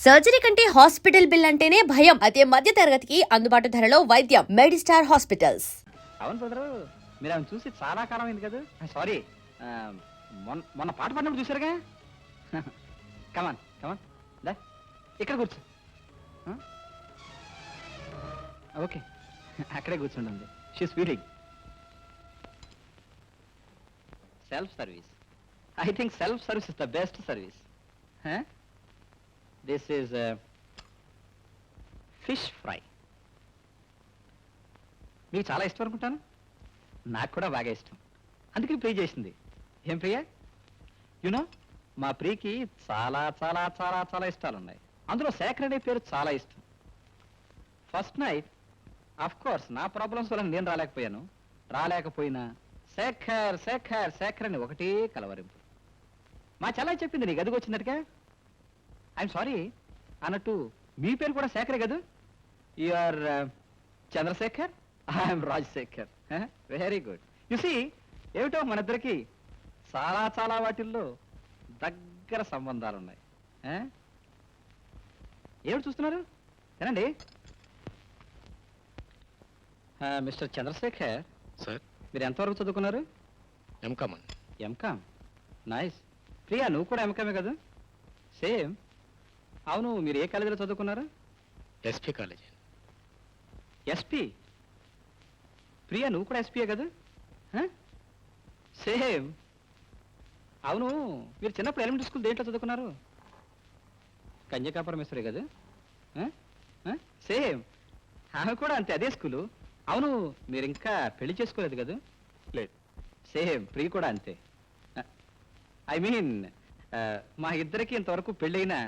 Surgery కంటే hospital bill అంటేనే భయం. అదే మధ్య తరగతికి అందుబాటు ధరలో వైద్యం. Medistar hospitals. అవును బ్రదరు, మీరు ఆమె చూసి చాలా కాలం అయింది కదా. సారీ, మొన్న పాట పాడినప్పుడు చూసారుగా. కమాన్ కమాన్, దా ఇక్కడ కూర్చో. ఓకే, అక్కడే కూర్చోండి. She's feeling self service. I think self service is the best service. This is fish fry. మీకు చాలా ఇష్టం అనుకుంటాను. నాకు కూడా బాగా ఇష్టం, అందుకే ప్రియ చేసింది. ఏం ప్రియ? యునో, మా ప్రియకి చాలా చాలా చాలా చాలా ఇష్టాలు ఉన్నాయి. అందులో శేఖర్ అనే పేరు చాలా ఇష్టం. ఫస్ట్ నైట్ ఆఫ్ కోర్స్ నా ప్రాబ్లమ్స్ వల్ల నేను రాలేకపోయినా శేఖర్ శేఖర్ శేఖర్ అని ఒకటే కలవరింపు. మా చెల్లాయి చెప్పింది నీ గదికి వచ్చిందటగా. ఐఎమ్ సారీ అన్నట్టు మీ పేరు కూడా శేఖరే కదా? You are Chandrasekhar, I'm Rajasekhar. Very good. You see, ఏమిటో మన ఇద్దరికి చాలా చాలా వాటిల్లో దగ్గర సంబంధాలు ఉన్నాయి. ఏమిటి చూస్తున్నారు? ఏనండి మిస్టర్ చంద్రశేఖర్ సార్, మీరు ఎంతవరకు చదువుకున్నారు? ఎంకామ్. MCom, nice. ప్రియా, నువ్వు కూడా ఎంకామే కదా? సేమ్. అవును, మీరు ఏ కాలేజీలో చదువుకున్నారు? SP college. ఎస్పీ? ప్రియా, నువ్వు కూడా ఎస్పీయే కదా? సేమ్. అవును, మీరు చిన్నప్పుడు ఎలిమెంటరీ స్కూల్ దేంట్లో చదువుకున్నారు? కన్యకాపురమేశ్వరే కదా? సేమ్, ఆమె కూడా అంతే, అదే స్కూలు. అవును, మీరు ఇంకా పెళ్లి చేసుకోలేదు కదా? లేదు. సేమ్, ప్రియ కూడా అంతే. ఐ మీన్ మా ఇద్దరికి ఇంతవరకు పెళ్ళైనా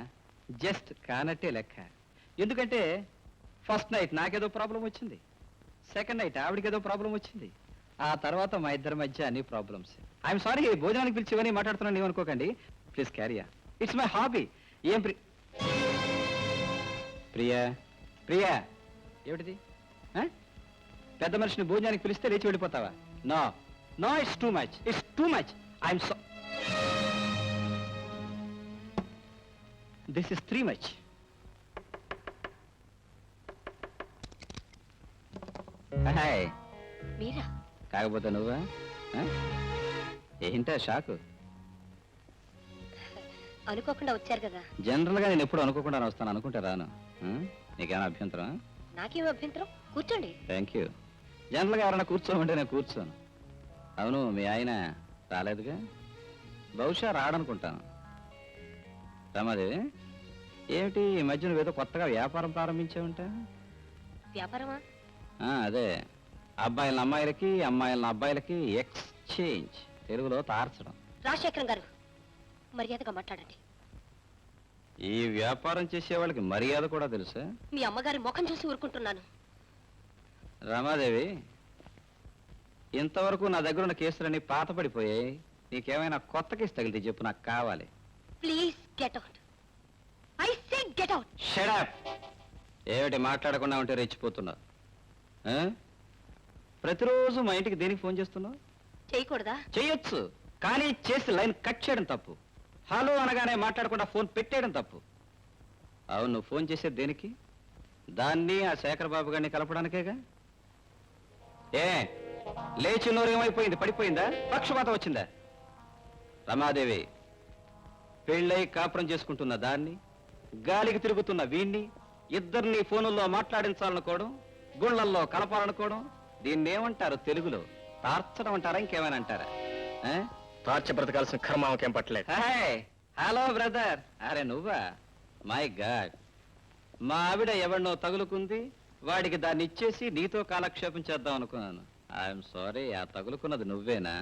జస్ట్ కానట్టే లెక్క. ఎందుకంటే ఫస్ట్ నైట్ నాకేదో ప్రాబ్లం వచ్చింది, సెకండ్ నైట్ ఆవిడకి ఏదో ప్రాబ్లం వచ్చింది, ఆ తర్వాత మా ఇద్దరి మధ్య అన్ని ప్రాబ్లమ్స్. ఐఎమ్ సారీ, భోజనానికి పిలిచి ఇవన్నీ మాట్లాడుతున్నాను ఏమనుకోకండి. ప్లీజ్ క్యారియా, ఇట్స్ మై హాబీ. ఏం ప్రియా ప్రియా, ఏమిటిది? పెద్ద మనిషిని భోజనానికి పిలిస్తే లేచి వెళ్ళిపోతావా? No no, it's too much, it's too much. I'm so this is three much. Hi. మీరా? కాకపోతే నువ్వా? ఏంటా షాకు? అనుకోకుండా వచ్చారు కదా. జనరల్ గా నేను ఎప్పుడు అనుకోకుండా వస్తాను, అనుకుంటే రాను. నీకేమైనా అభ్యంతరం? నాకేం అభ్యంతరం, కూర్చోండి. Thank you. జనరల్ గా ఎవరైనా కూర్చోమంటే నేను కూర్చోను. అవును, మీ ఆయన రాలేదుగా? బహుశా రాడనుకుంటాను. రమాదేవి, ఏమిటి ఈ మధ్య నువ్వేదో కొత్తగా వ్యాపారం ప్రారంభించావుంటా? వ్యాపారమా? అదే, అబ్బాయిల అమ్మాయిలకి, అమ్మాయిల అబ్బాయిలకి ఎక్స్చేంజ్, తెలుగులో తార్చడం. రాజశేఖరం గారు, మర్యాదగా మాట్లాడండి. ఈ వ్యాపారం చేసే వాళ్ళకి మర్యాద కూడా తెలుసా? మీ అమ్మగారి ముఖం చూసి ఊరుకుంటున్నాను. రమాదేవి, ఇంతవరకు నా దగ్గర ఉన్న కేసులన్నీ పాత పడిపోయాయి. నీకేమైనా కొత్త కేసు తగిలితే చెప్పు, నాకు కావాలి. Please get out. I say get out. Shut up. ఏమిటి మాట్లాడకుండా ఉంటే రెచ్చిపోతున్నావు? ప్రతిరోజు మా ఇంటికి దేనికి ఫోన్ చేస్తున్నావు? చేయకూడదా? చేయొచ్చు, కానీ చేసి లైన్ కట్ చేయడం తప్పు. హలో అనగానే మాట్లాడకుండా ఫోన్ పెట్టేయడం తప్పు. అవును, నువ్వు ఫోన్ చేసేది దేనికి? దాన్ని ఆ శేఖర్ బాబు గారిని కలపడానికేగా. ఏ లేచి నోరు ఏమైపోయింది? పడిపోయిందా? పక్షపాతం వచ్చిందా? రమాదేవి, పెళ్ళై కాపురం చేసుకుంటున్న దాన్ని, గాలికి తిరుగుతున్న వీణ్ణి, ఇద్దరిని ఫోనుల్లో మాట్లాడించాలనుకోవడం, గుళ్ళల్లో కలపాలనుకోవడం, దీన్ని ఏమంటారు తెలుగులో? తార్చడం అంటారా, ఇంకేమైనా అంటారా? తార్చి బ్రతకాల్సిన కర్మావకేం పట్టలేదు. Hello brother. అరే నువ్వా? మై గాడ్, మా ఆవిడ ఎవరినో తగులుకుంది, వాడికి దాన్ని ఇచ్చేసి నీతో కాలక్షేపం చేద్దాం అనుకున్నాను. ఐఎమ్ సారీ, ఆ తగులుకున్నది నువ్వేనా?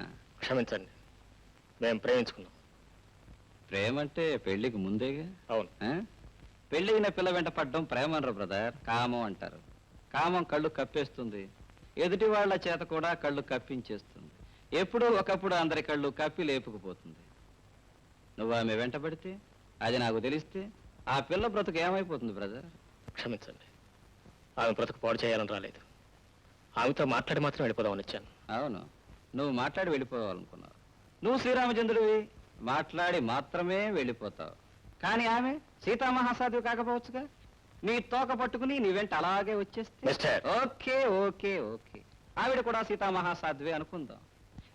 క్షమించండి, మేము ప్రేమించుకున్నాం. ప్రేమంటే పెళ్లికి ముందేగా? అవును. పెళ్ళైన పిల్ల వెంట పడ్డం ప్రేమ అనరు బ్రదర్, కామం అంటారు. కామం కళ్ళు కప్పేస్తుంది, ఎదుటి వాళ్ళ చేత కూడా కళ్ళు కప్పించేస్తుంది. ఎప్పుడూ ఒకప్పుడు అందరి కళ్ళు కప్పి లేపుకుపోతుంది. నువ్వు ఆమె వెంట పడితే, అది నాకు తెలిస్తే, ఆ పిల్ల బ్రతుకు ఏమైపోతుంది బ్రదర్? క్షమించండి, ఆమె బ్రతుకు పాడు చేయాలని రాలేదు. ఆమెతో మాట్లాడి మాత్రం వెళ్ళిపోదామని వచ్చాను. అవును, నువ్వు మాట్లాడి వెళ్ళిపోవాలనుకున్నావు. నువ్వు శ్రీరామచంద్రుడివి, మాట్లాడి మాత్రమే వెళ్ళిపోతావు. కానీ ఆమె సీతామహాసాధ్వి కాకపోవచ్చుగా. నీ తోక పట్టుకుని నీ వెంట అలాగే వచ్చేస్తే మిస్టర్. ఓకే ఓకే ఓకే, ఆవిడ కూడా సీతామహాసాధ్వే అనుకుందాం.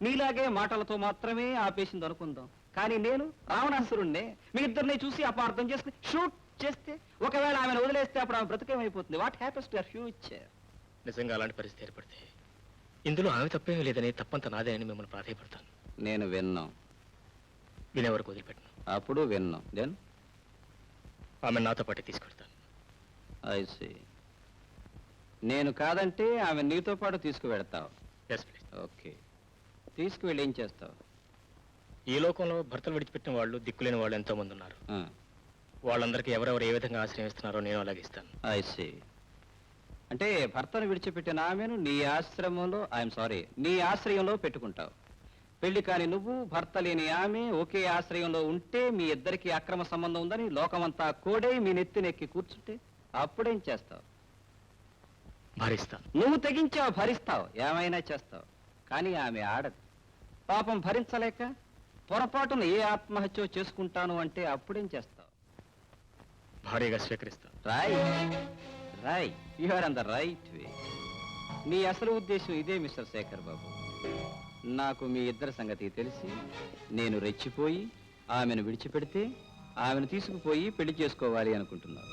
నీలాగే మాటలతో మాత్రమే ఆపేసింది అనుకుందాం. కానీ నేను రావణాసురుణ్ణే. మీ ఇద్దరిని చూసి అపార్థం చేసుకుని షూట్ చేస్తే, ఒకవేళ ఆమెను వదిలేస్తే అప్పుడు ఆమె బ్రతికేమైపోతుంది? What happens to your future? నిజంగా అలాంటి పరిస్థితి ఏర్పడితే ఇందులో ఆమె తప్పేమీ లేదని, తప్పంత నాదే అని మిమ్మల్ని ప్రాధాయపడతాను. నేను విన్నాం, వినే వరకు వదిలిపెట్టను. అప్పుడు విన్నాం. దెన్ ఆమె నాతో పాటు తీసుకెళ్తాను. I see. నేను కాదంటే ఆమె నీతో పాటు తీసుకువెడతావు. Yes please. ఓకే, తీసుకువెళ్ళి ఏం చేస్తావు? ఈ లోకంలో భర్తలు విడిచిపెట్టిన వాళ్ళు, దిక్కులేని వాళ్ళు ఎంతో మంది ఉన్నారు. వాళ్ళందరికీ ఎవరెవరు ఏ విధంగా ఆశ్రయం ఇస్తున్నారో నేను అలాగే ఇస్తాను. I see. అంటే భర్తను విడిచిపెట్టిన ఆమెను నీ ఆశ్రమంలో, ఐఎమ్ సారీ, నీ ఆశ్రయంలో పెట్టుకుంటావు. పెళ్లి కాని నువ్వు, భర్త లేని ఆమె ఒకే ఆశ్రయంలో ఉంటే మీ ఇద్దరికి అక్రమ సంబంధం ఉందని లోకమంతా కోడై మీ నెత్తినెక్కి కూర్చుంటే అప్పుడేం చేస్తావు? భరిస్తాను. నువ్వు తెగించావు, భరిస్తావు, ఏమైనా చేస్తావు. కానీ ఆమె ఆడదు. పాపం భరించలేక పొరపాటున ఏ ఆత్మహత్య చేసుకుంటాను అంటే అప్పుడేం చేస్తావు? భారీగా స్వీకరిస్తాను. Roy you are on the right way. నీ అసలు ఉద్దేశం ఇదే మిస్టర్ శేఖర్ బాబు. నాకు మీ ఇద్దరి సంగతి తెలిసి నేను రెచ్చిపోయి ఆమెను విడిచిపెడితే ఆమెను తీసుకుపోయి పెళ్లి చేసుకోవాలి అనుకుంటున్నావు.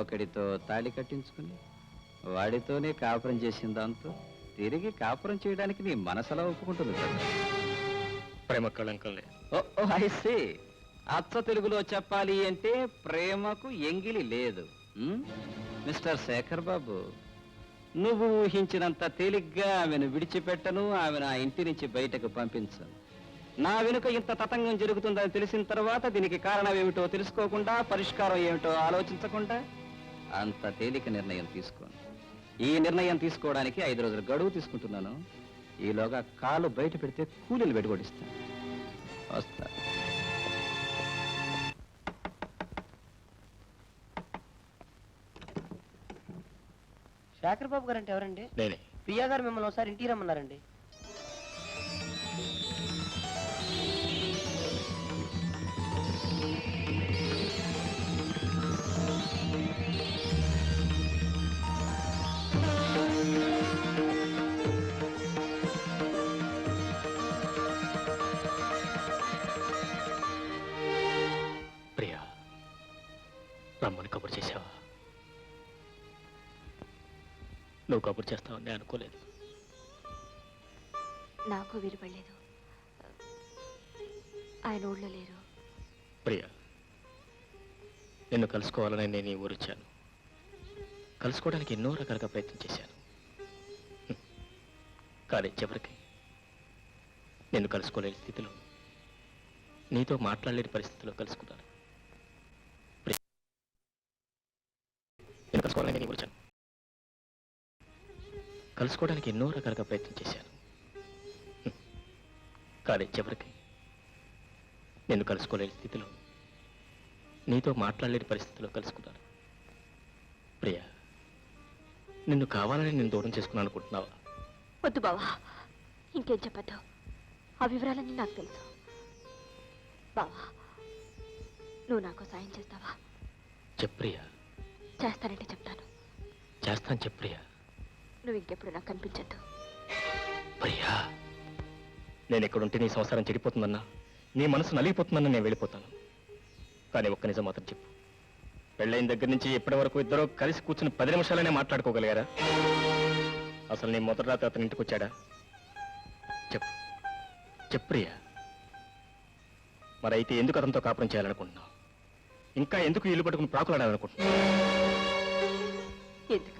ఒకడితో తాళి కట్టించుకుని వాడితోనే కాపురం చేసిన దాంతో తిరిగి కాపురం చేయడానికి నీ మనసులో ఒప్పుకుంటుంది కదా. ప్రేమ కళంకం లేదు. ఓ ఐ సీ. అచ్చ తెలుగులో చెప్పాలి అంటే ప్రేమకు ఎంగిలి లేదు. మిస్టర్ శేఖర్ బాబు, నువ్వు ఊహించినంత తేలిగ్గా ఆమెను విడిచిపెట్టను, ఆమెను ఆ ఇంటి నుంచి బయటకు పంపించను. నా వెనుక ఇంత తతంగం జరుగుతుందని తెలిసిన తర్వాత దీనికి కారణం ఏమిటో తెలుసుకోకుండా, పరిష్కారం ఏమిటో ఆలోచించకుండా అంత తేలిక నిర్ణయం తీసుకోను. ఈ నిర్ణయం తీసుకోవడానికి 5 రోజుల గడువు తీసుకుంటున్నాను. ఈలోగా కాలు బయట పెడితే కూలీలు పెట్టుకొడిస్తాను. వస్తా. శేఖర్ బాబు గారు అంటే ఎవరండి? నేనే. ప్రియా గారు మిమ్మల్ని ఒకసారి ఇంటికి రమ్మన్నారండి. ప్రియా, రమ్మని కబురు చేశావా? నువ్వు కబురు చేస్తావని నేను అనుకోలేదు. నాకు వీలుపడలేదు. ఆయన ఊళ్ళో లేరు. ప్రియా, నిన్ను కలుసుకోవాలని నేను ఈ ఊరు వచ్చాను. కలుసుకోవడానికి ఎన్నో రకాలుగా ప్రయత్నం చేశాను. కానీ చివరికి నిన్ను కలుసుకోలేని స్థితిలో, నీతో మాట్లాడలేని పరిస్థితిలో కలుసుకున్నాను. ప్రియా, నిన్ను కలుసుకోవాలని నేను ఈ ఊరు వచ్చాను. కలుసుకోవడానికి ఎన్నో రకాలుగా ప్రయత్నం చేశాను. కానీ చివరికి నిన్ను కలుసుకోలేని స్థితిలో, నీతో మాట్లాడలేని పరిస్థితిలో కలుసుకున్నాను. ప్రియా, నిన్ను కావాలని నేను దూరం చేసుకున్నాను అనుకుంటున్నావా? వద్దు బావా, ఇంకేం చెప్పద్దు. ఆ వివరాలన్నీ నాకు తెలుసు. బావా, నువ్వు నాకు సాయం చేస్తావా? చెప్ప్రియా. చేస్తానంటే చెప్తాను. చేస్తాను చెప్ప్రియా. నువ్వు ఇంకెప్పుడు నాకు కనిపించద్దు. ప్రియా, నేను ఎక్కడుంటే నీ సంసారం చెడిపోతుందన్నా, నీ మనసు నలిగిపోతుందన్నా నేను వెళ్ళిపోతాను. కానీ ఒక్క నిజం మాత్రం చెప్పు. పెళ్ళైన దగ్గర నుంచి ఇప్పటి వరకు ఇద్దరు కలిసి కూర్చుని 10 నిమిషాలనే మాట్లాడుకోగలిగారా? అసలు నీ మొదటి రాత్రి అతని ఇంటికి వచ్చాడా? చెప్పు చెప్ప్రియా. మరైతే ఎందుకు అతనితో కాపురం చేయాలనుకుంటున్నావు? ఇంకా ఎందుకు ఇల్లు పట్టుకుని ప్రాకులాడాలనుకుంటున్నావు? ఎందుక?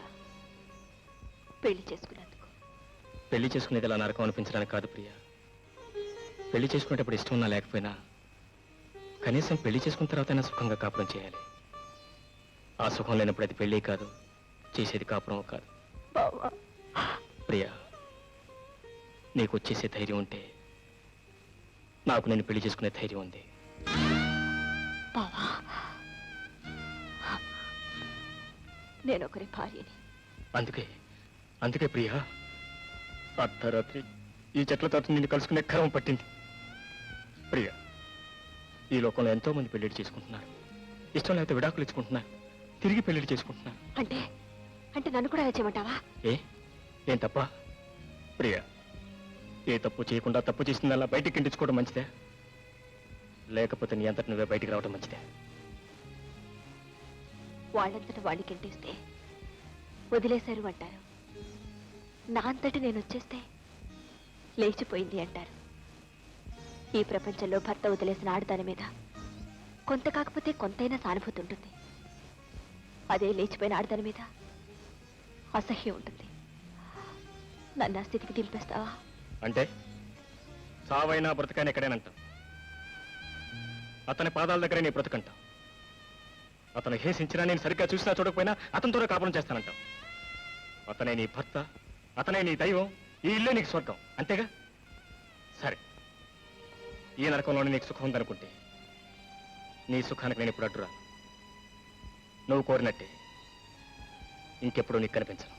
పెళ్లి చేసుకున్నందుకు. పెళ్లి చేసుకునేది ఇలా నరకం అనిపించడానికి కాదు ప్రియా. పెళ్లి చేసుకునేటప్పుడు ఇష్టం ఉన్నా లేకపోయినా కనీసం పెళ్లి చేసుకున్న తర్వాతైనా సుఖంగా కాపురం చేయాలి. ఆ సుఖం లేనప్పుడు అది పెళ్ళి కాదు, చేసేది కాపురం కాదు. ప్రియా, నీకు వచ్చేసే ధైర్యం ఉంటే నాకు నేను పెళ్లి చేసుకునే ధైర్యం ఉంది. బావా, నేను ఒకరి భార్యని. అందుకే ప్రియా, అర్ధరాత్రి ఈ చెట్ల తోట నిన్ను కలుసుకునే క్రమం పట్టింది. ప్రియా, ఈ లోకంలో ఎంతో మంది పెళ్లిళ్ళు చేసుకుంటున్నారు. ఇష్టం లేకపోతే విడాకులు ఇచ్చుకుంటున్నారు, తిరిగి పెళ్లిళ్ళు చేసుకుంటున్నారు. అంటే అంటే నన్ను కూడా అలా చేయమంటావా? ఏం తప్ప? ప్రియా, ఏ తప్పు చేయకుండా తప్పు చేసిందల్లా బయటికి ఇంటించుకోవడం మంచిదే, లేకపోతే నీ అంతటి నువ్వే బయటికి రావడం మంచిదే. వాళ్ళంతట వాళ్ళు కెంటేస్తే వదిలేశారు అంటారు, నా అంతటి నేను వచ్చేస్తే లేచిపోయింది అంటారు. ఈ ప్రపంచంలో భర్త వదిలేసిన ఆడదాని మీద కొంత కాకపోతే కొంతైనా సానుభూతి ఉంటుంది. అదే లేచిపోయిన ఆడదాని మీద అసహ్యం ఉంటుంది. నన్ను ఆ స్థితికి దింపేస్తావా? అంటే సావైనా బ్రతకైనా ఎక్కడేనంటాం. అతని పాదాల దగ్గరే నీ బ్రతకంటాం. అతను హేసించినా నేను సరిగ్గా చూసినా చూడకపోయినా అతనితోనే కాపురం చేస్తానంటాం. అతనే నీ భర్త, అతనే నీ దైవం, ఈ ఇల్లే నీకు స్వర్గం, అంతేగా? సరే, ఈ నరకంలోనే నీకు సుఖం ఉందనుకుంటే నీ సుఖానికి నేను ఇప్పుడు అడ్డురా. నువ్వు కోరినట్టే ఇంకెప్పుడు నీకు కనిపించను.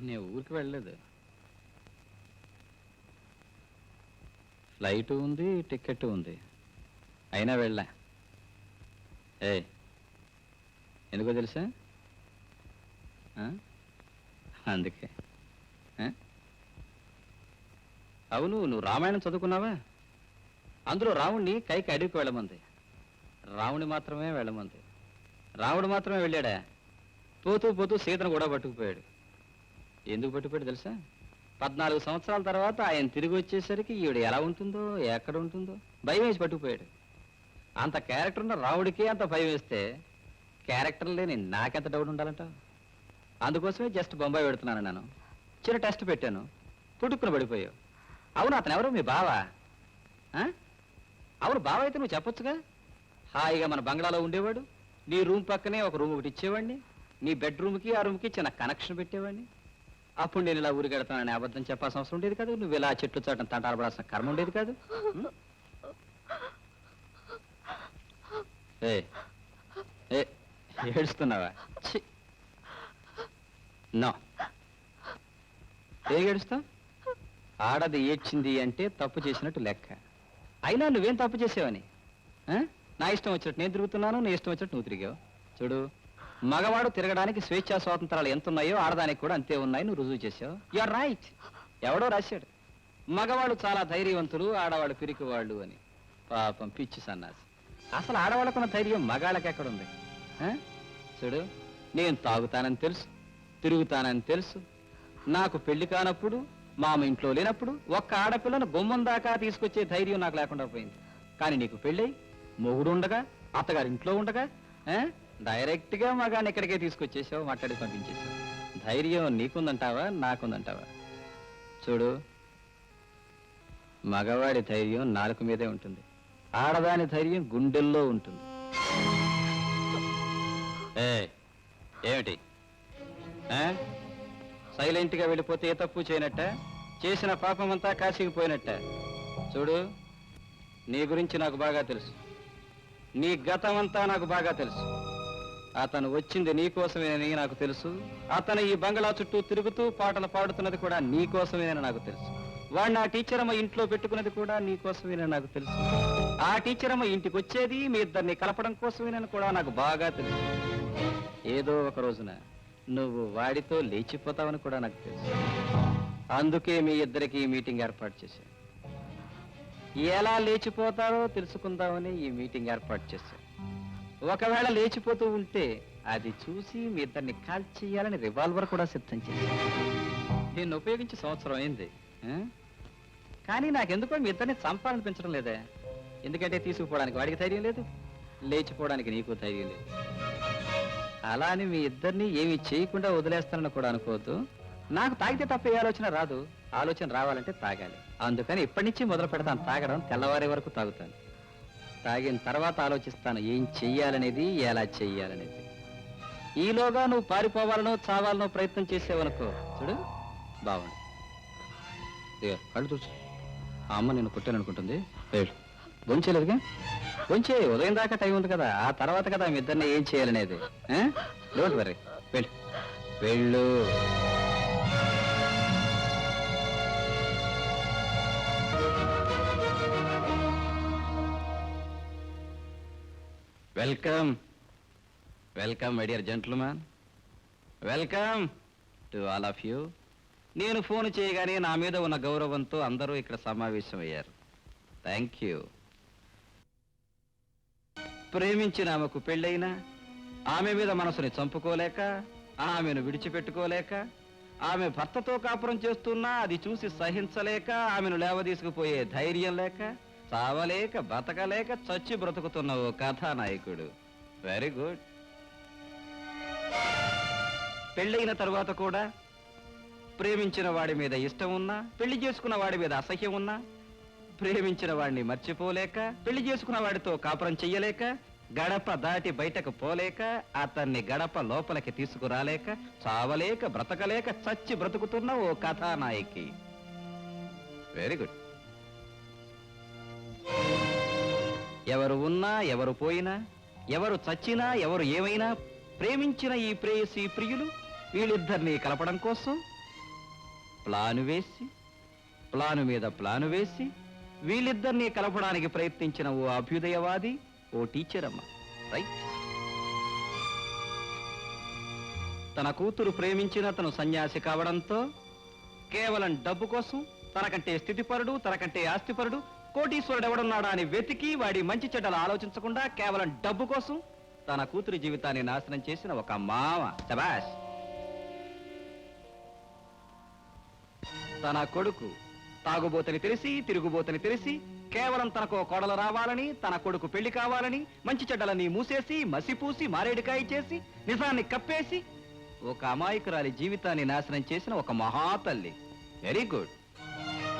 నేను ఊరికి వెళ్ళలేదు. ఫ్లైట్ ఉంది, టికెట్ ఉంది, అయినా వెళ్ళా. ఎందుకో తెలుసా? అందుకే. అవును, నువ్వు రామాయణం చదువుకున్నావా? అందులో రావుణ్ణి కైకి అడవికి వెళ్ళమంది, రావుణ్ణి మాత్రమే వెళ్ళమంది. రావుడు మాత్రమే వెళ్ళాడా? పోతూ పోతూ సీతను కూడా పట్టుకుపోయాడు. ఎందుకు పట్టుకుపోయాడు తెలుసా? 14 సంవత్సరాల తర్వాత ఆయన తిరిగి వచ్చేసరికి ఈవిడ ఎలా ఉంటుందో, ఎక్కడ ఉంటుందో భయం వేసి పట్టుకుపోయాడు. అంత క్యారెక్టర్ ఉన్న రావుడికి అంత భయం వేస్తే క్యారెక్టర్ లేని నాకెంత డౌట్ ఉండాలంటావు? అందుకోసమే జస్ట్ బొంబాయి పెడుతున్నాను. నేను చిన్న టెస్ట్ పెట్టాను, పుట్టుకుని పడిపోయావు. అవును, అతను ఎవరు? మీ బావా? అవును, బావ అయితే నువ్వు చెప్పొచ్చుగా. హాయిగా మన బంగ్లాలో ఉండేవాడు, నీ రూమ్ పక్కనే ఒక రూమ్ ఒకటి ఇచ్చేవాడిని, నీ బెడ్రూమ్కి ఆ రూమ్కి చిన్న కనెక్షన్ పెట్టేవాడిని. అప్పుడు నేను ఇలా ఊరికి వెళ్తానని అబద్ధం చెప్పాల్సిన అవసరం ఉండేది కాదు. నువ్వు ఇలా చెట్లు చాటం తంటాడబడాల్సిన కర్మ ఉండేది కాదు. ఏడుస్తున్నావా? నో, ఏ ఏడుస్తావు? ఆడది ఏడ్చింది అంటే తప్పు చేసినట్టు లెక్క. అయినా నువ్వేం తప్పు చేసావని? నా ఇష్టం వచ్చినట్టు నేను తిరుగుతున్నాను, నీ ఇష్టం వచ్చినట్టు నువ్వు తిరిగావు. చూడు, మగవాడు తిరగడానికి స్వేచ్ఛా స్వాతంత్రాలు ఎంత ఉన్నాయో ఆడదానికి కూడా అంతే ఉన్నాయి. నువ్వు రుజువు చేసావు. You are right. ఎవడో రాశాడు, మగవాళ్ళు చాలా ధైర్యవంతులు, ఆడవాళ్ళు పిరికి వాళ్ళు అని. పాపం పిచ్చి సన్నాసి. అసలు ఆడవాళ్ళకున్న ధైర్యం మగాళ్ళకి ఎక్కడుంది? చూడు, నేను తాగుతానని తెలుసు, తిరుగుతానని తెలుసు. నాకు పెళ్లి కానప్పుడు, మామ ఇంట్లో లేనప్పుడు ఒక్క ఆడపిల్లను గుమ్మం దాకా తీసుకొచ్చే ధైర్యం నాకు లేకుండా పోయింది. కానీ నీకు పెళ్ళై మొగుడు ఉండగా, అత్తగారి ఇంట్లో ఉండగా డైరెక్ట్ గా మగాన్ని ఇక్కడికే తీసుకొచ్చేసావు, మాట్లాడి పంపించేసావు. ధైర్యం నీకుందంటావా, నాకుందంటావా? చూడు, మగవాడి ధైర్యం నాలుక మీదే ఉంటుంది, ఆడదాని ధైర్యం గుండెల్లో ఉంటుంది. ఏమిటి సైలెంట్ గా వెళ్ళిపోతే ఏ తప్పు చేయనట్ట? చేసిన పాపం అంతా కాశీకి పోయినట్ట? చూడు, నీ గురించి నాకు బాగా తెలుసు, నీ గతం అంతా నాకు బాగా తెలుసు. అతను వచ్చింది నీకోసమేనని నాకు తెలుసు. అతను ఈ బంగ్లా చుట్టూ తిరుగుతూ పాటలు పాడుతున్నది కూడా నీకోసమేనని నాకు తెలుసు. వాడిని ఆ టీచర్ అమ్మ ఇంట్లో పెట్టుకున్నది కూడా నీకోసమేనని నాకు తెలుసు. ఆ టీచర్ అమ్మ ఇంటికి వచ్చేది మీ ఇద్దరిని కలపడం కోసమేనని కూడా నాకు బాగా తెలుసు. ఏదో ఒక రోజున నువ్వు వాడితో లేచిపోతావని కూడా నాకు తెలుసు. అందుకే మీ ఇద్దరికి మీటింగ్ ఏర్పాటు చేశాను. ఎలా లేచిపోతారో తెలుసుకుందామని ఈ మీటింగ్ ఏర్పాటు చేశాను. ఒకవేళ లేచిపోతూ ఉంటే అది చూసి మీ ఇద్దరిని కాల్ చేయాలని రివాల్వర్ కూడా సిద్ధం చేశాను. దీన్ని ఉపయోగించి సంవత్సరం అయింది, ఆ? కానీ నాకెందుకో మీ ఇద్దరిని చంపాలనిపించడం లేదే. ఎందుకంటే తీసుకుపోవడానికి వాడికి ధైర్యం లేదు, లేచిపోవడానికి నీకు ధైర్యం లేదు. అలా అని మీ ఇద్దరిని ఏమీ చేయకుండా వదిలేస్తానని కూడా అనుకోవద్దు. నాకు తాగితే తప్ప ఏ ఆలోచన రాదు. ఆలోచన రావాలంటే తాగాలి. అందుకని ఇప్పటి నుంచి మొదలు పెడతాను తాగడం. తెల్లవారే వరకు తాగుతాను. తాగిన తర్వాత ఆలోచిస్తాను ఏం చెయ్యాలనేది, ఎలా చెయ్యాలనేది. ఈలోగా నువ్వు పారిపోవాలనో చావాలనో ప్రయత్నం చేసేవనుకో, చూడు బాగుంది. కళ్ళు చూసు. ఆ అమ్మ నేను కొట్టాననుకుంటుంది. వెళ్ళు. భోంచేయలేదుగా? భోంచే, ఉదయం దాకా టైం ఉంది కదా, ఆ తర్వాత కదా మీ ఇద్దరిని ఏం చేయాలనేది. డోంట్ వరీ, వెళ్ళు వెళ్ళు. Welcome welcome my dear gentlemen, welcome to all of you. నేను ఫోన్ చేయగానే నా మీద ఉన్న గౌరవంతో అందరూ ఇక్కడ సమావేశమయ్యారు. Thank you. ప్రేమించిన ఆమెకు పెళ్ళైనా ఆమె మీద మనసుని చంపుకోలేక, ఆమెను విడిచిపెట్టుకోలేక, ఆమె భర్తతో కాపురం చేస్తున్నా అది చూసి సహించలేక, ఆమెను లేవదీసుకుపోయే ధైర్యం లేక, చావలేక బతకలేక చచ్చి బ్రతుకుతున్న ఓ కథానాయకుడు. Very good. పెళ్ళైన తర్వాత కూడా ప్రేమించిన వాడి మీద ఇష్టం ఉన్నా, పెళ్లి చేసుకున్న వాడి మీద అసహ్యం ఉన్నా, ప్రేమించిన వాడిని మర్చిపోలేక, పెళ్లి చేసుకున్న వాడితో కాపురం చెయ్యలేక, గడప దాటి బయటకు పోలేక, అతన్ని గడప లోపలికి తీసుకురాలేక, చావలేక బ్రతకలేక చచ్చి బ్రతుకుతున్న ఓ కథానాయకి. Very good. ఎవరు ఉన్నా, ఎవరు పోయినా, ఎవరు చచ్చినా, ఎవరు ఏమైనా, ప్రేమించిన ఈ ప్రేయసి ప్రియులు వీళ్ళిద్దరినీ కలపడం కోసం ప్లాను వేసి, ప్లాను మీద ప్లాను వేసి, వీళ్ళిద్దరినీ కలపడానికి ప్రయత్నించిన ఓ అభ్యుదయవాది, ఓ టీచర్ అమ్మ. రైట్. తన కూతురు ప్రేమించిన తను సన్యాసి కావడంతో కేవలం డబ్బు కోసం, తనకంటే స్థితిపరుడు, తనకంటే ఆస్తిపరుడు, కోటీశ్వరుడు ఎవడున్నాడా అని వెతికి వాడి మంచి చెడ్డలు ఆలోచించకుండా కేవలం డబ్బు కోసం తన కూతురి జీవితాన్ని నాశనం చేసిన ఒక మామ. శభాష్. తన కొడుకు తాగుబోతని తెలిసి, తిరుగుబోతని తెలిసి, కేవలం తనకు కోడలు రావాలని, తన కొడుకు పెళ్లి కావాలని, మంచి చెడ్డలని మూసేసి, మసిపూసి, మారేడుకాయ చేసి, నిజాన్ని కప్పేసి ఒక అమాయకురాలి జీవితాన్ని నాశనం చేసిన ఒక మహాతల్లి. Very good.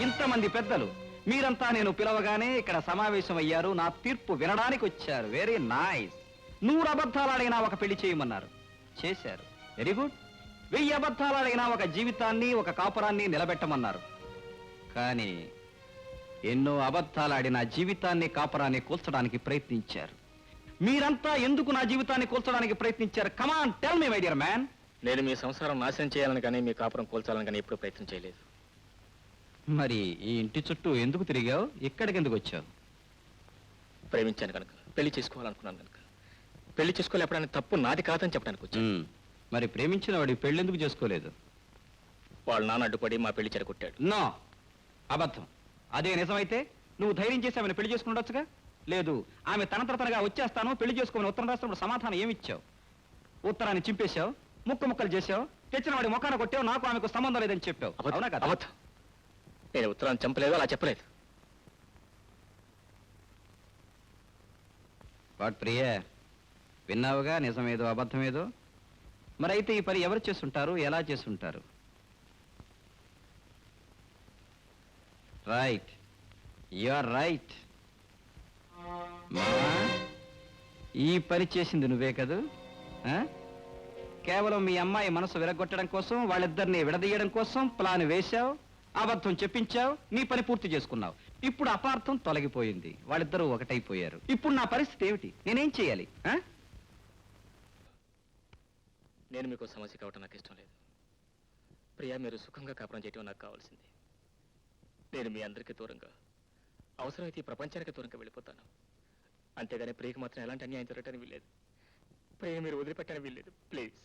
ఇంతమంది పెద్దలు మీరంతా నేను పిలవగానే ఇక్కడ సమావేశమయ్యారు, నా తీర్పు వినడానికి వచ్చారు. Very nice. 100 అబద్ధాలాడైనా ఒక పెళ్లి చేయమన్నారు, చేశారు. Very good. 1000 అబద్ధాలాడైనా ఒక జీవితాన్ని, ఒక కాపురాన్ని నిలబెట్టమన్నారు. కానీ ఎన్నో అబద్ధాలాడి నా జీవితాన్ని, కాపురాన్ని కూల్చడానికి ప్రయత్నించారు. మీరంతా ఎందుకు నా జీవితాన్ని కూల్చడానికి ప్రయత్నించారు? Come on tell me my dear man. నేను మీ సంసారం నాశనం చేయాలని కానీ మీ కాపురం కోల్చాలని కానీ ఎప్పుడూ ప్రయత్నం చేయలేదు. మరి ఈ ఇంటి చుట్టూ ఎందుకు తిరిగావు? ఇక్కడికి ఎందుకు వచ్చావు? ప్రేమించాను కనుక, పెళ్లి చేసుకోవాలనుకున్నాను కనుక. పెళ్లి చేసుకోలేపడానికి తప్పు నాది కాదని చెప్పడానికి వచ్చాను. మరి ప్రేమించిన వాడి పెళ్లి ఎందుకు చేసుకోలేదు? వాళ్ళ నాన్న అడ్డుపడి మా పెళ్లి చెడగొట్టాడు. నో, అబద్ధం. అదే నిజమైతే నువ్వు ధైర్యం చేసి ఆమెను పెళ్లి చేసుకుని ఉండొచ్చుగా. లేదు, ఆమె తనతరతనగా వచ్చేస్తాను పెళ్లి చేసుకోమని ఉత్తరం రాసినప్పుడు సమాధానం ఏమిచ్చావు? ఉత్తరాన్ని చింపేశావు, ముక్కలు చేశావు, తెచ్చిన వాడి ముఖాన కొట్టావు, నాకు ఆమెకు సంబంధం లేదని చెప్పావు. అవునా కదా? అబద్ధం. నేను ఉత్తరాన్ని చంపలేదు, అలా చెప్పలేదు. వాట్ ప్రియ, విన్నావుగా నిజమేదో అబద్ధమేదో. మరి అయితే ఈ పని ఎవరు చేస్తుంటారు, ఎలా చేస్తుంటారు? Right, you are right. ఈ పని చేసింది నువ్వే కదూ? కేవలం మీ అమ్మాయి మనసు విరగొట్టడం కోసం, వాళ్ళిద్దరిని విడదీయడం కోసం ప్లాన్ వేశావు, అబద్ధం చెప్పించావు, నీ పని పూర్తి చేసుకున్నావు. ఇప్పుడు అపార్థం తొలగిపోయింది, వాళ్ళిద్దరూ ఒకటైపోయారు. ఇప్పుడు నా పరిస్థితి ఏమిటి? నేనేం చేయాలి? నేను మీకు సమస్య కావటం నాకు ఇష్టం లేదు. ప్రియా, మీరు సుఖంగా కాపురం చేయటం నాకు కావాల్సింది. నేను మీ అందరికీ దూరంగా, అవసరమైతే ఈ ప్రపంచానికి దూరంగా వెళ్ళిపోతాను. అంతేగాని ప్రియకి మాత్రం ఎలాంటి అన్యాయం జరగటానికి వీల్లేదు. ప్రియ మీరు వదిలిపెట్టడానికి వీల్లేదు, ప్లీజ్.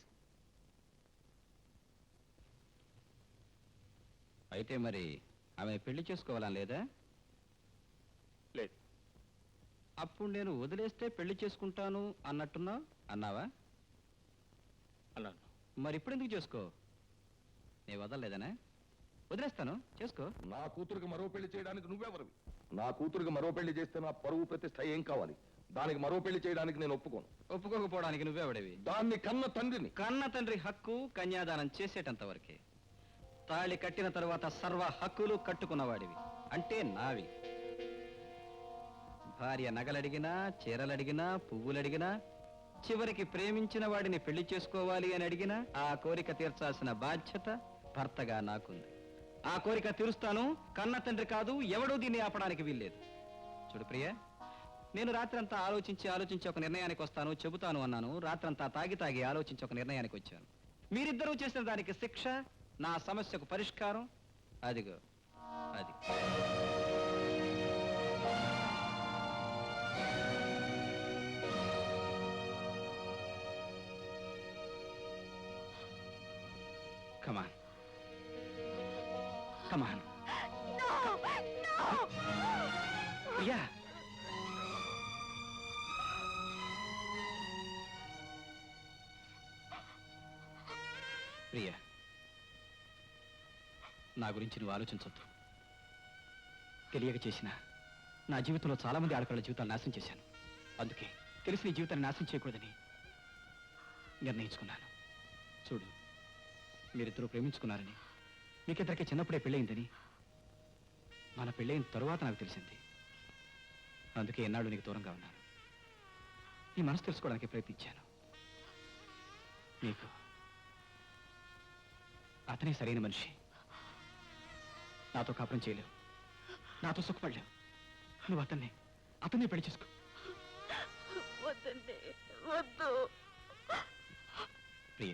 అయితే మరి ఆమె పెళ్లి చేసుకోవాలని లేదా? లేదు. అప్పుడు నేను వదిలేస్తే పెళ్లి చేసుకుంటాను అన్నట్టున్నావు, అన్నావా? అన్నాను. మరి ఇప్పుడు ఎందుకు చేసుకో? నేను వదలలేదనా? వదిలేస్తాను, చేసుకో. నా కూతురికి మరో పెళ్లి చేయడానికి నువ్వెవరివి? నా కూతురికి మరో పెళ్లి చేస్తే నా పరువు ప్రతిష్ట ఏం కావాలి? దానికి మరో పెళ్లి చేయడానికి నేను ఒప్పుకోను. ఒప్పుకోకపోవడానికి నువ్వెవడవి? దాన్ని కన్న తండ్రిని. కన్న తండ్రి హక్కు కన్యాదానం చేసేటంత వరకే. తాళి కట్టిన తరువాత సర్వ హక్కులు కట్టుకున్నవాడివి, అంటే నావి. భార్య నగలడిగినా, చీరలడిగినా, పువ్వులడిగినా, చివరికి ప్రేమించిన వాడిని పెళ్లి చేసుకోవాలి అని అడిగినా ఆ కోరిక తీర్చాల్సిన బాధ్యత భర్తగా నాకుంది. ఆ కోరిక తీరుస్తాను. కన్న తండ్రి కాదు, ఎవడూ దీన్ని ఆపడానికి వీల్లేదు. చూడు ప్రియ, నేను రాత్రంతా ఆలోచించి ఒక నిర్ణయానికి వస్తాను, చెబుతాను అన్నాను. రాత్రంతా తాగి ఆలోచించి ఒక నిర్ణయానికి వచ్చాను. మీరిద్దరూ చేసిన దానికి శిక్ష, నా సమస్యకు పరిష్కారం, అదిగో అది. కమాన్ కమాన్. ప్రియా, ప్రియా, నా గురించి నువ్వు ఆలోచించొద్దు. తెలియక చేసిన నా జీవితంలో చాలా మంది ఆడపిల్లల జీవితాలు నాశనం చేశాను. అందుకే తెలిసి నీ జీవితాన్ని నాశనం చేయకూడదని నిర్ణయించుకున్నాను. చూడు, మీరిద్దరూ ప్రేమించుకున్నారని, మీకిద్దరికి చిన్నప్పుడే పెళ్ళయిందని మన పెళ్ళైన తరువాత నాకు తెలిసింది. అందుకే ఎన్నాళ్ళు నీకు దూరంగా ఉన్నాను. నీ మనసు తెలుసుకోవడానికి ప్రయత్నించాను. నీకు అతనే సరైన మనిషి. నాతో కాపురం చేయలేవు, నాతో సుఖపడలేవు. నువ్వు అతన్నే పెళ్లి చేసుకో. వద్దు. ప్రియ,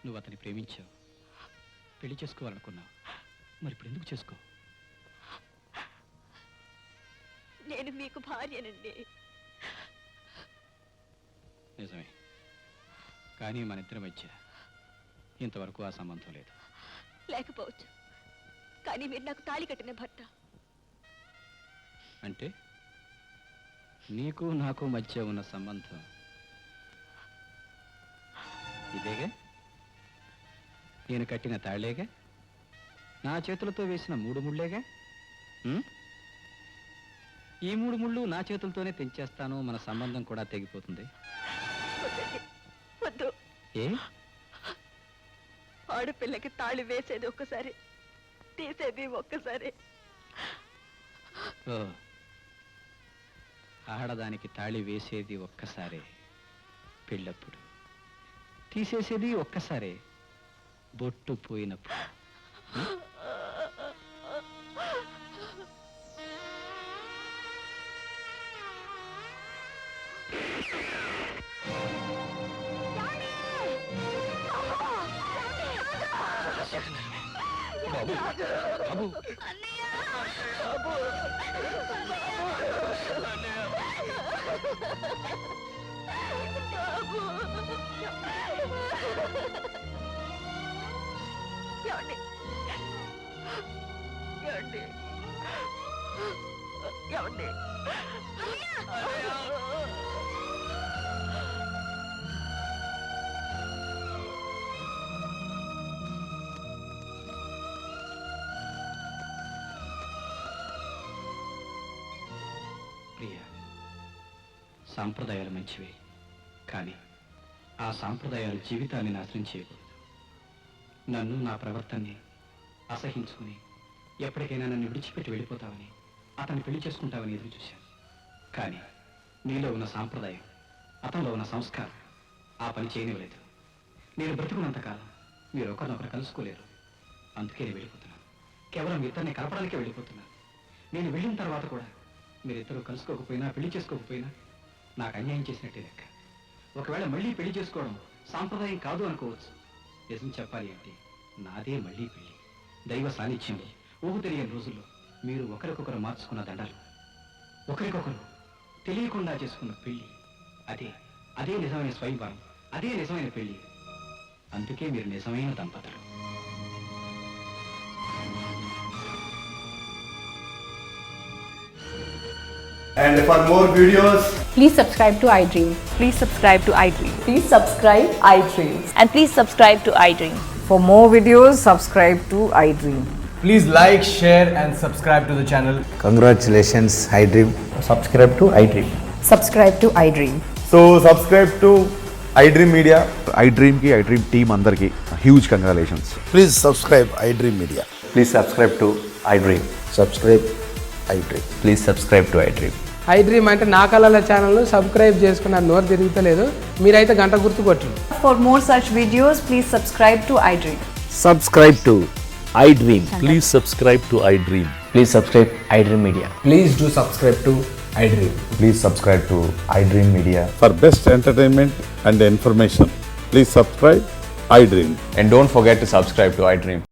నువ్వు అతన్ని ప్రేమించావు, పెళ్లి చేసుకోవాలనుకున్నావు. మరి ఇప్పుడు ఎందుకు చేసుకో? నేను మీకు భార్యనండి. నిజమే, కానీ మన ఇద్దరి మధ్య ఇంతవరకు ఆ సంబంధం లేదు. లేకపోవచ్చు, కానీ మీరు నాకు తాళి కట్టిన భర్త. అంటే నీకు నాకు మధ్య ఉన్న సంబంధం ఇదేగా? నేను కట్టిన తాళేగా? నా చేతులతో వేసిన 3 ముళ్ళేగా? ఈ 3 ముళ్ళు నా చేతులతోనే తెంచేస్తాను. మన సంబంధం కూడా తెగిపోతుంది. వద్దు. ఏ? ఆడపిల్లకి తాళి వేసేది ఒక్కసారి, తీసేది ఒక్కసారి. ఓ, ఆడదానికి తాళి వేసేది ఒక్కసారే పెళ్ళప్పుడు, తీసేసేది ఒక్కసారే బొట్టు పోయినప్పుడు. బాబు, బాబు, ప్రియ, సాంప్రదాయాలు మంచివే, కానీ ఆ సాంప్రదాయాలు జీవితాన్ని నాశనం చేయకూడదు. నన్ను, నా ప్రవర్తనని అసహించుకుని ఎప్పటికైనా నన్ను విడిచిపెట్టి వెళ్ళిపోతావని, అతన్ని పెళ్లి చేసుకుంటావని ఎదురు చూశాను. కానీ నీలో ఉన్న సాంప్రదాయం, అతనిలో ఉన్న సంస్కారం ఆ పని చేయనివ్వలేదు. నేను బ్రతుకున్నంతకాలం మీరు ఒకరినొకరు కలుసుకోలేరు. అందుకే నేను వెళ్ళిపోతున్నాను. కేవలం ఇద్దరిని కలపడానికే వెళ్ళిపోతున్నాను. నేను వెళ్ళిన తర్వాత కూడా మీరిద్దరూ కలుసుకోకపోయినా, పెళ్లి చేసుకోకపోయినా నాకు అన్యాయం చేసినట్టే లెక్క. ఒకవేళ మళ్ళీ పెళ్లి చేసుకోవడం సాంప్రదాయం కాదు అనుకోవచ్చు. నిజం చెప్పాలి అంటే నాదే మళ్ళీ పెళ్లి. దైవ సాన్నిధ్యంలో ఊహు తెలియని రోజుల్లో మీరు ఒకరికొకరు మార్చుకున్న దండలు, ఒకరికొకరు తెలియకుండా చేసుకున్న పెళ్లి, అదే నిజమైన స్వయంవరం, అదే నిజమైన పెళ్లి. అందుకే మీరు నిజమైన దంపతులు. And for more videos, Please subscribe to iDream. Please subscribe to iDream. Please subscribe iDream. And please subscribe to iDream. For more videos, subscribe to iDream. Please like, share, and subscribe to the channel. Congratulations, iDream. Subscribe to iDream. Subscribe to iDream. So subscribe to iDream Media. iDream ki iDream team అందరికి huge congratulations. Please subscribe iDream Media. Please subscribe to iDream. Subscribe iDream. Please subscribe to iDream. iDream అంటే నా కళల channel subscribe చేసుకున్న నోరు తిరుగుతలేదు మీరైతే గంట గుర్తు కొట్టండి. For more such videos, please subscribe to iDream. Subscribe to iDream. Please subscribe to iDream. Please subscribe iDream Media. Please do subscribe to iDream. Please subscribe to iDream Media. For best entertainment and information, please subscribe iDream. And don't forget to subscribe to iDream.